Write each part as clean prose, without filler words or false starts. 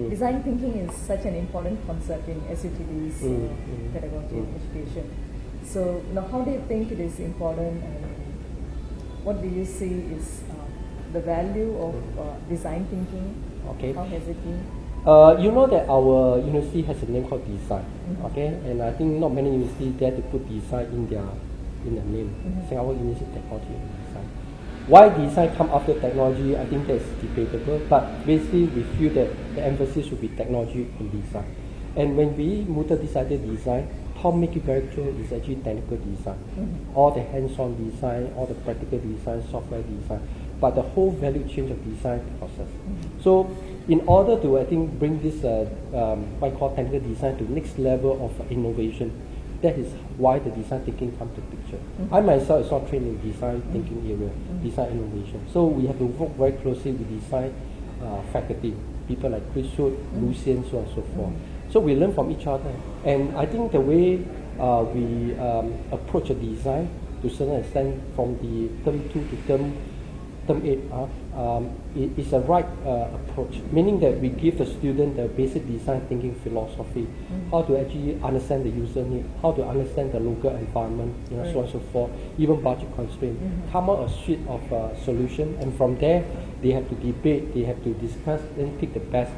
Design thinking is such an important concept in SUTD's pedagogy and education. So now, how do you think it is important, and what do you see is the value of design thinking? Okay. How has it been? You know that our university has a name called design, okay, and I think not many universities dare to put design in their name. Singapore University of Technology and Design. Why design come after technology? I think that's debatable, but basically we feel that the emphasis should be technology and design. And when we decided design, Tom make it very clear it's actually technical design. All the hands-on design, all the practical design, software design, but the whole value chain of design process. So in order to, I think, bring this what I call technical design to next level of innovation, that is why the design thinking comes to picture. I myself is not trained in design thinking area, design innovation. So we have to work very closely with design faculty, people like Chris Hood, Lucian, so on and so forth. So we learn from each other. And I think the way we approach a design to a certain extent from the term 2 to term 8 is a right approach, meaning that we give the student the basic design thinking philosophy, how to actually understand the user need, how to understand the local environment, so on and so forth, even budget constraint, come out a suite of solution, and from there they have to debate, they have to discuss, then pick the best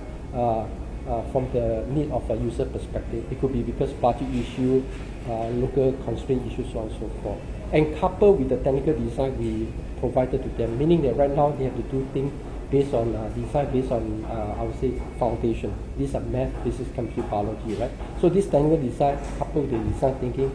from the need of a user perspective. It could be because budget issue, local constraint issues, so on and so forth. And coupled with the technical design we provided to them, meaning that right now they have to do things based on design based on I would say foundation. These are math, physics, chemistry, biology, right? So this technical design coupled with the design thinking,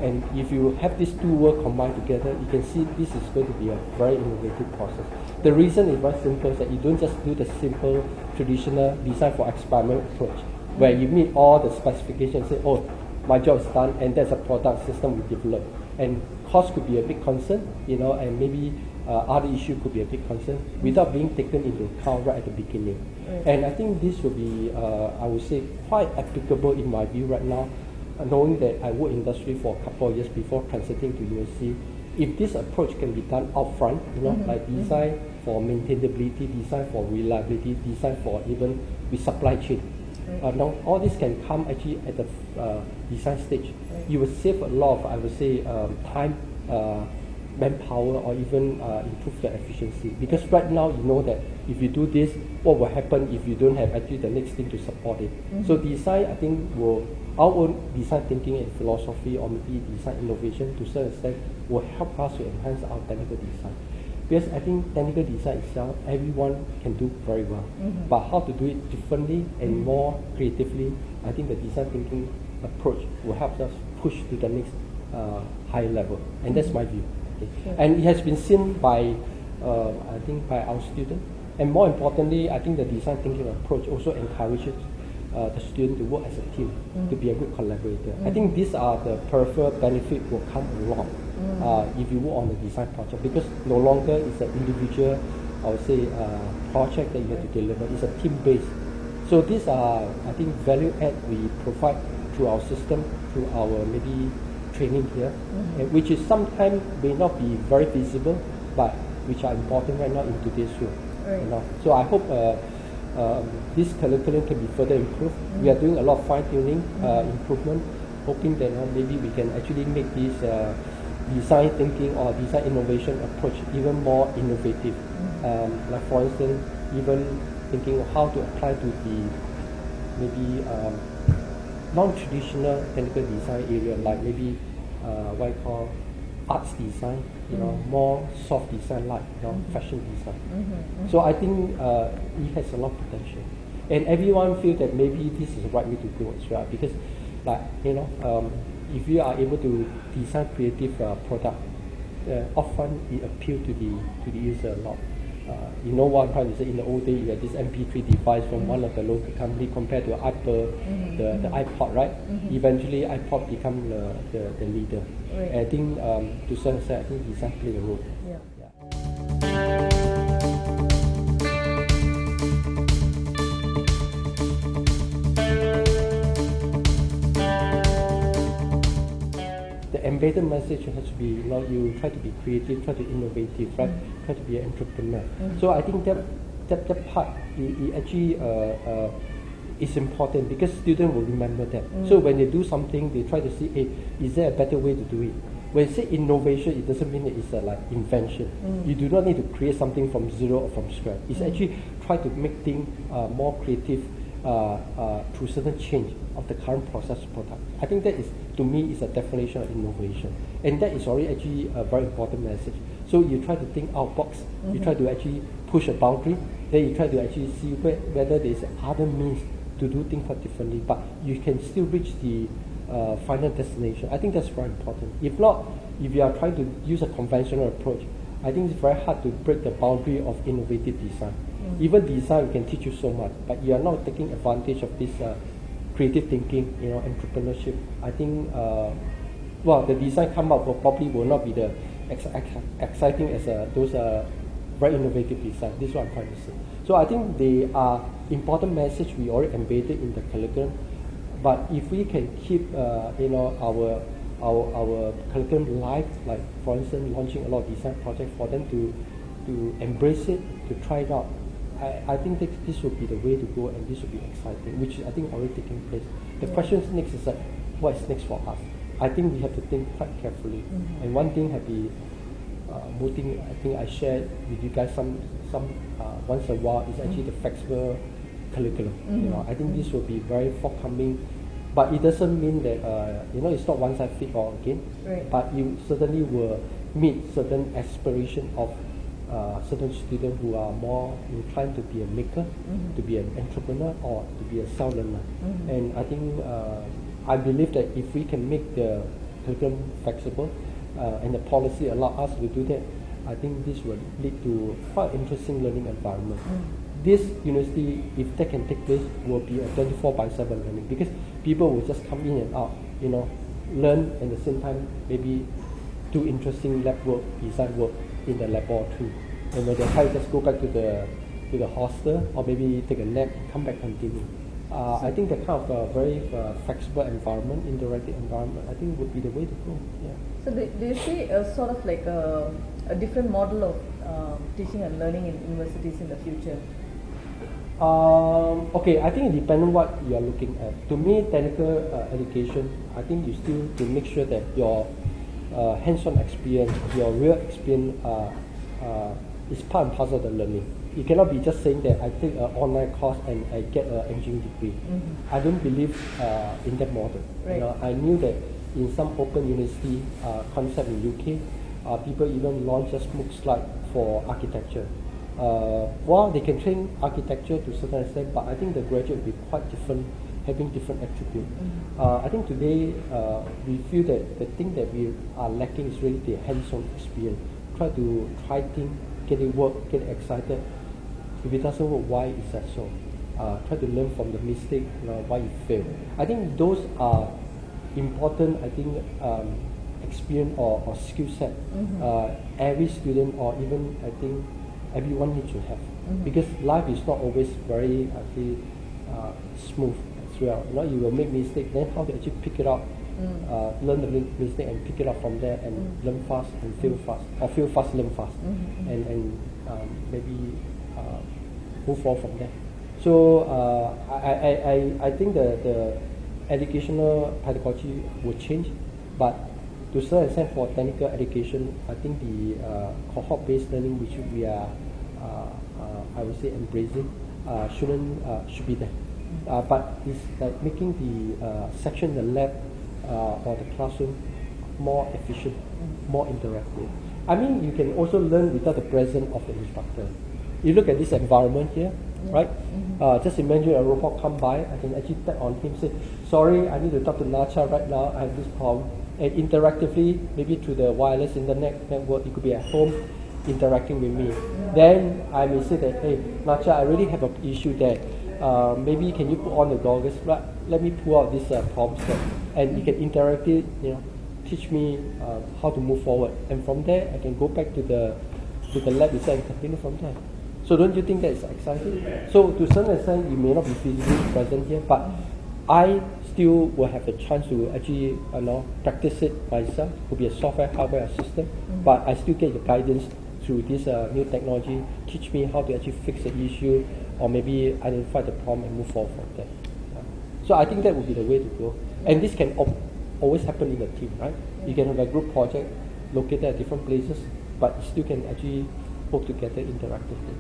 and if you have these two work combined together, you can see this is going to be a very innovative process. The reason is very simple, is that you don't just do the simple traditional design for experiment approach, where you meet all the specifications and say, oh, my job is done, and that's a product system we develop. And cost could be a big concern, and maybe other issue could be a big concern without being taken into account right at the beginning. And I think this will be, I would say, quite applicable in my view right now, knowing that I worked in industry for a couple of years before transiting to university. If this approach can be done upfront, like design for maintainability, design for reliability, design for even with supply chain. Now all this can come actually at the design stage. You will save a lot of, I would say, time, manpower, or even improve the efficiency. Because right now you know that if you do this, what will happen if you don't have actually the next thing to support it. So design, I think, our own design thinking and philosophy, or maybe design innovation to a certain extent, will help us to enhance our technical design. Because I think technical design itself, everyone can do very well. But how to do it differently and more creatively, I think the design thinking approach will help us push to the next higher level. And that's my view. Okay. And it has been seen by, I think, by our students. And more importantly, I think the design thinking approach also encourages the student to work as a team, to be a good collaborator. I think these are the peripheral benefit will come along if you work on the design project, because no longer it's an individual, I would say, project that you have to deliver. It's a team-based. So these are, I think, value add we provide through our system, through our maybe training here, which is sometimes may not be very visible, but which are important right now in today's world. So I hope this curriculum can be further improved. We are doing a lot of fine-tuning, improvement, hoping that maybe we can actually make this design thinking or design innovation approach even more innovative. Like for instance, even thinking of how to apply to the maybe non-traditional technical design area, like maybe what I call arts design, more soft design, like fashion design. So I think it has a lot of potential, and everyone feels that maybe this is the right way to go as well. Because, like if you are able to design creative product, often it appeals to the user a lot. you know what I'm trying to say. In the old days, you had this MP3 device from one of the local company compared to Apple, the iPod, right? Eventually, iPod become the leader. Right. And I think to some extent, I think design play a role. Yeah. The embedded message has to be, you try to be creative, try to be innovative, right? Try to be an entrepreneur. So I think that part it actually is important because students will remember that. So when they do something, they try to see, hey, is there a better way to do it? When you say innovation, it doesn't mean that it's like invention. You do not need to create something from zero or from scratch. It's actually try to make things more creative through certain change of the current process product. I think that is, to me, is a definition of innovation. And that is already actually a very important message. So you try to think out box, you try to actually push a boundary, then you try to actually see whether there is other means to do things quite differently, but you can still reach the final destination. I think that's very important. If not, if you are trying to use a conventional approach, I think it's very hard to break the boundary of innovative design. Even design can teach you so much, but you are not taking advantage of this creative thinking, entrepreneurship. I think, the design come up probably will not be the exciting as those very innovative design. This is what I'm trying to say. So I think they are important message we already embedded in the curriculum. But if we can keep, our curriculum live, like for instance, launching a lot of design projects for them to embrace it, to try it out, I think that this would be the way to go, and this would be exciting, which I think already taking place. The question next is like, what is next for us? I think we have to think quite carefully. And one thing have been mooting, I think I shared with you guys some once a while, is actually the flexible curriculum. I think this will be very forthcoming, but it doesn't mean that it's not one size fits all again. Right. But you certainly will meet certain aspiration of certain students who are more inclined to be a maker, to be an entrepreneur, or to be a self-learner. And I think I believe that if we can make the curriculum flexible and the policy allow us to do that, I think this will lead to quite interesting learning environment. This university, if that can take place, will be a 24/7 learning, because people will just come in and out, learn, and at the same time maybe do interesting lab work, design work in the laboratory. And when they're tired, just go back to the hostel, or maybe take a nap, come back, continue. I think that kind of very flexible environment, interactive environment, I think would be the way to go. Yeah. So do you see sort of like a different model of teaching and learning in universities in the future? Okay, I think it depends on what you are looking at. To me, technical education, I think you still to make sure that your hands-on experience, your real experience is part and parcel of the learning. You cannot be just saying that I take an online course and I get an engineering degree. I don't believe in that model. Right. I knew that in some open university concept in UK, people even launch a MOOC slide for architecture. They can train architecture to a certain extent, but I think the graduate will be quite different, having different attributes. I think today we feel that the thing that we are lacking is really the hands-on experience. Try things, get it work, get excited. If it doesn't work, why is that so? Try to learn from the mistake, why you fail. I think those are important. I think experience or skill set. Every student, or even I think everyone needs to have, because life is not always very smooth throughout. You will make mistakes, then how to actually pick it up, learn the mistake and pick it up from there, and learn fast and fail fast, or fail fast, learn fast, and maybe move forward from there. So I think the educational pedagogy will change, but to a certain extent for technical education, I think the cohort-based learning, which we are, I would say, embracing, should be there. But it's like making the section, the lab, or the classroom more efficient, more interactive. I mean, you can also learn without the presence of the instructor. You look at this environment here, right? Just imagine a robot come by. I can actually tap on him, say, sorry, I need to talk to Nacha right now, I have this problem. And interactively, maybe through the wireless internet network, it could be at home, interacting with me. Then I may say that, hey, Nacha, I really have an issue that maybe can you put on the goggles? Let me pull out this problem set, and you can interactively, teach me how to move forward. And from there, I can go back to the lab itself and continue from there. So don't you think that is exciting? So to some extent, you may not be physically present here, but I still will have the chance to actually practice it myself. It could be a software, hardware, system, but I still get the guidance through this new technology, teach me how to actually fix the issue, or maybe identify the problem and move forward from there. So I think that would be the way to go. And this can always happen in a team, right? You can have a group project located at different places, but still can actually work together interactively.